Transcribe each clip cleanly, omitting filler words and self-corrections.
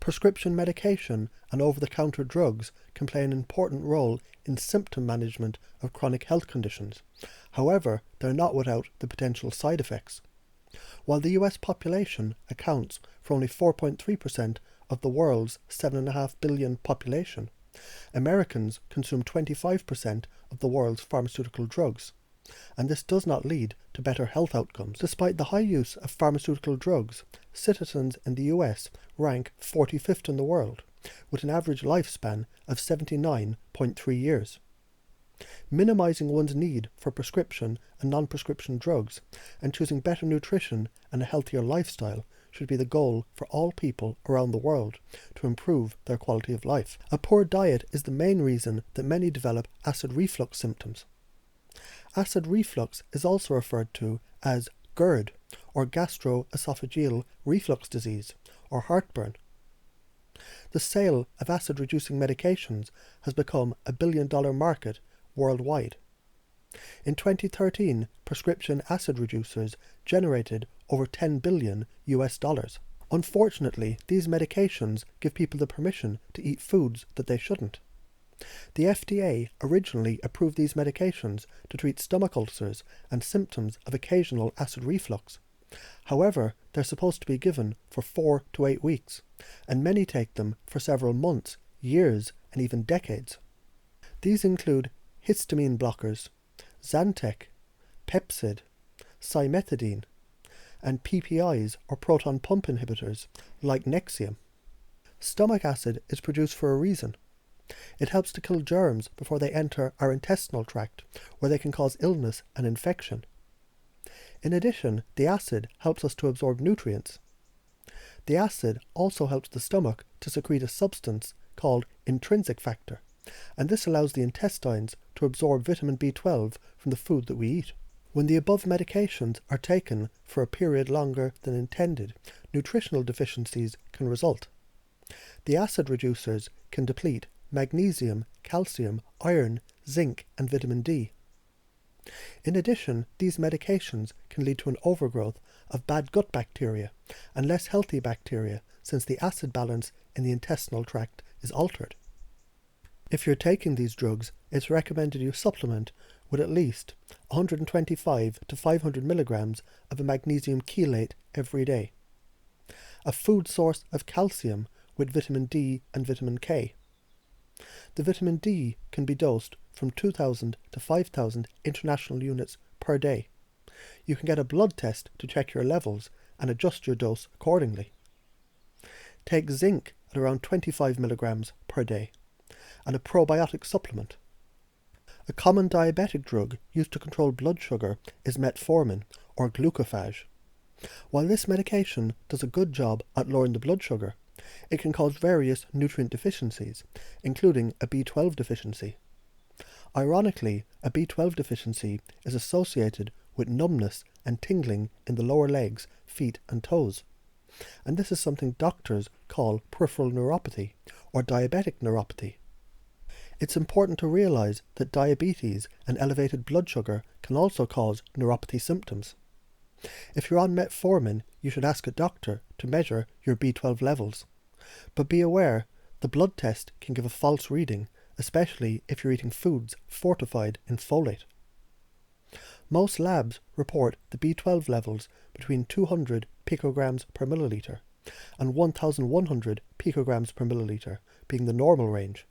Prescription medication and over-the-counter drugs can play an important role in symptom management of chronic health conditions. However, they're not without the potential side effects. While the US population accounts for only 4.3% of the world's 7.5 billion population, Americans consume 25% of the world's pharmaceutical drugs, and this does not lead to better health outcomes. Despite the high use of pharmaceutical drugs, citizens in the US rank 45th in the world, with an average lifespan of 79.3 years. Minimizing one's need for prescription and non-prescription drugs and choosing better nutrition and a healthier lifestyle should be the goal for all people around the world to improve their quality of life. A poor diet is the main reason that many develop acid reflux symptoms. Acid reflux is also referred to as GERD, or gastroesophageal reflux disease, or heartburn. The sale of acid-reducing medications has become a billion-dollar market worldwide. In 2013, prescription acid reducers generated over $10 billion US. Unfortunately, these medications give people the permission to eat foods that they shouldn't. The FDA originally approved these medications to treat stomach ulcers and symptoms of occasional acid reflux. However, they're supposed to be given for 4 to 8 weeks, and many take them for several months, years, and even decades. These include histamine blockers, Zantac, Pepcid, cimetidine, and PPIs or proton pump inhibitors like Nexium. Stomach acid is produced for a reason. It helps to kill germs before they enter our intestinal tract, where they can cause illness and infection. In addition, the acid helps us to absorb nutrients. The acid also helps the stomach to secrete a substance called intrinsic factor, and this allows the intestines to absorb vitamin B12 from the food that we eat. When the above medications are taken for a period longer than intended, nutritional deficiencies can result. The acid reducers can deplete magnesium, calcium, iron, zinc, and vitamin D. In addition, these medications can lead to an overgrowth of bad gut bacteria and less healthy bacteria, since the acid balance in the intestinal tract is altered. If you're taking these drugs, it's recommended you supplement with at least 125 to 500 milligrams of a magnesium chelate every day, a food source of calcium with vitamin D and vitamin K. The vitamin D can be dosed from 2,000 to 5,000 international units per day. You can get a blood test to check your levels and adjust your dose accordingly. Take zinc at around 25 milligrams per day, and a probiotic supplement. A common diabetic drug used to control blood sugar is metformin, or glucophage. While this medication does a good job at lowering the blood sugar, it can cause various nutrient deficiencies, including a B12 deficiency. Ironically, a B12 deficiency is associated with numbness and tingling in the lower legs, feet, and toes. And this is something doctors call peripheral neuropathy, or diabetic neuropathy. It's important to realize that diabetes and elevated blood sugar can also cause neuropathy symptoms. If you're on metformin, you should ask a doctor to measure your B12 levels. But be aware, the blood test can give a false reading, especially if you're eating foods fortified in folate. Most labs report the B12 levels between 200 picograms per milliliter and 1,100 picograms per milliliter being the normal range.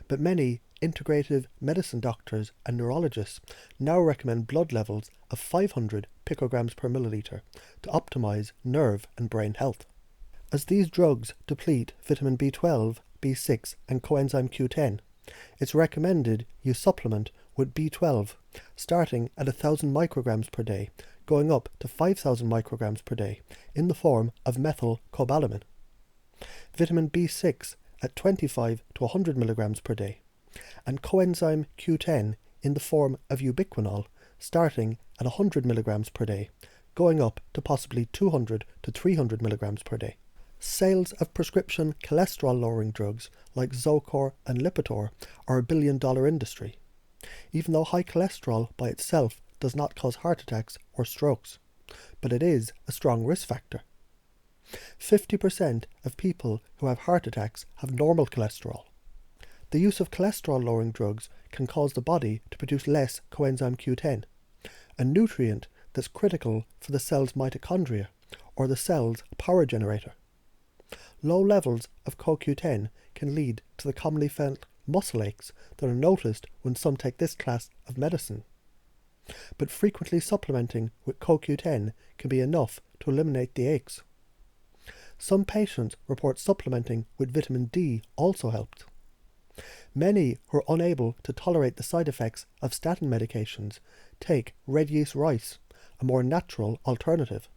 But many integrative medicine doctors and neurologists now recommend blood levels of 500 picograms per milliliter to optimize nerve and brain health. As these drugs deplete vitamin B12, B6, and coenzyme Q10, it's recommended you supplement with B12, starting at 1,000 micrograms per day, going up to 5,000 micrograms per day, in the form of methylcobalamin. Vitamin B6 at 25 to 100 milligrams per day, and coenzyme Q10 in the form of ubiquinol, starting at 100 milligrams per day, going up to possibly 200 to 300 milligrams per day. Sales of prescription cholesterol-lowering drugs like Zocor and Lipitor are a billion-dollar industry, even though high cholesterol by itself does not cause heart attacks or strokes, but it is a strong risk factor. 50% of people who have heart attacks have normal cholesterol. The use of cholesterol-lowering drugs can cause the body to produce less coenzyme Q10, a nutrient that's critical for the cell's mitochondria, or the cell's power generator. Low levels of CoQ10 can lead to the commonly felt muscle aches that are noticed when some take this class of medicine. But frequently supplementing with CoQ10 can be enough to eliminate the aches. Some patients report supplementing with vitamin D also helped. Many who are unable to tolerate the side effects of statin medications take red yeast rice, a more natural alternative.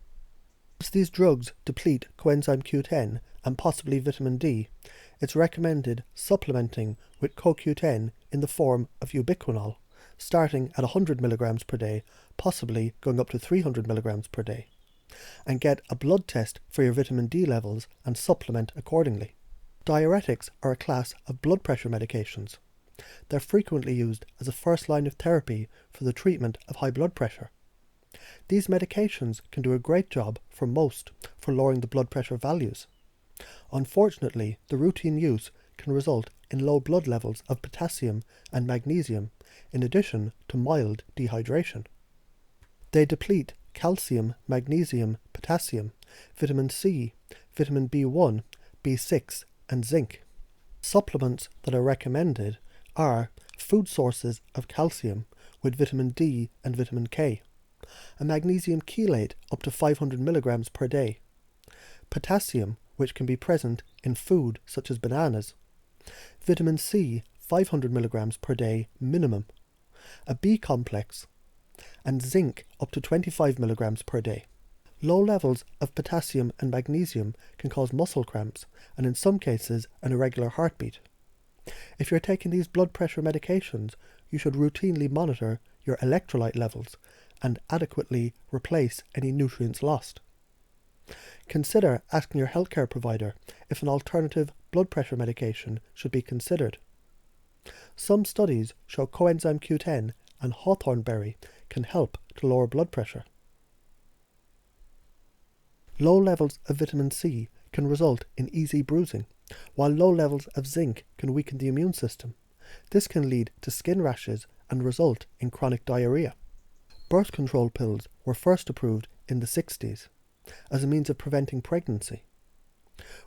As these drugs deplete coenzyme Q10 and possibly vitamin D, it's recommended supplementing with CoQ10 in the form of ubiquinol, starting at 100 mg per day, possibly going up to 300 mg per day, and get a blood test for your vitamin D levels and supplement accordingly. Diuretics are a class of blood pressure medications. They're frequently used as a first line of therapy for the treatment of high blood pressure. These medications can do a great job for lowering the blood pressure values. Unfortunately, the routine use can result in low blood levels of potassium and magnesium, in addition to mild dehydration. They deplete calcium, magnesium, potassium, vitamin C, vitamin B1, B6, and zinc. Supplements that are recommended are food sources of calcium with vitamin D and vitamin K, a magnesium chelate up to 500 mg per day, potassium, which can be present in food such as bananas, vitamin C 500 mg per day minimum, a B complex, and zinc up to 25 mg per day. Low levels of potassium and magnesium can cause muscle cramps and in some cases an irregular heartbeat. If you're taking these blood pressure medications, you should routinely monitor your electrolyte levels and adequately replace any nutrients lost. Consider asking your healthcare provider if an alternative blood pressure medication should be considered. Some studies show coenzyme Q10 and hawthorn berry can help to lower blood pressure. Low levels of vitamin C can result in easy bruising, while low levels of zinc can weaken the immune system. This can lead to skin rashes and result in chronic diarrhea. Birth control pills were first approved in the 60s as a means of preventing pregnancy.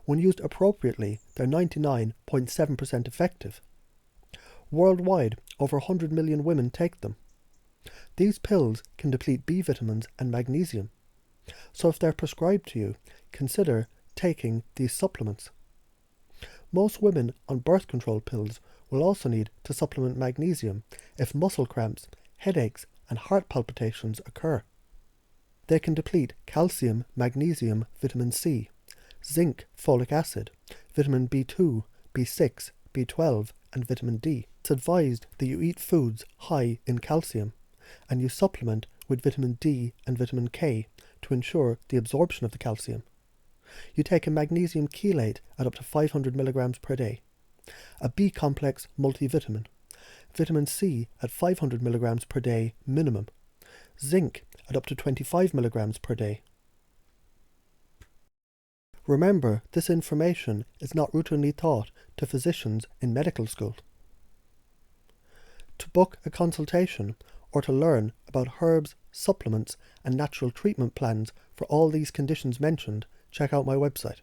When used appropriately, they're 99.7% effective. Worldwide, over 100 million women take them. These pills can deplete B vitamins and magnesium. So if they're prescribed to you, consider taking these supplements. Most women on birth control pills will also need to supplement magnesium if muscle cramps, headaches, and heart palpitations occur. They can deplete calcium, magnesium, vitamin C, zinc, folic acid, vitamin B2, B6, B12, and vitamin D. It's advised that you eat foods high in calcium and you supplement with vitamin D and vitamin K to ensure the absorption of the calcium. You take a magnesium chelate at up to 500 mg per day, a B complex multivitamin, vitamin C at 500 mg per day minimum, zinc at up to 25 mg per day. Remember, this information is not routinely taught to physicians in medical school. To book a consultation or to learn about herbs, supplements, and natural treatment plans for all these conditions mentioned, check out my website.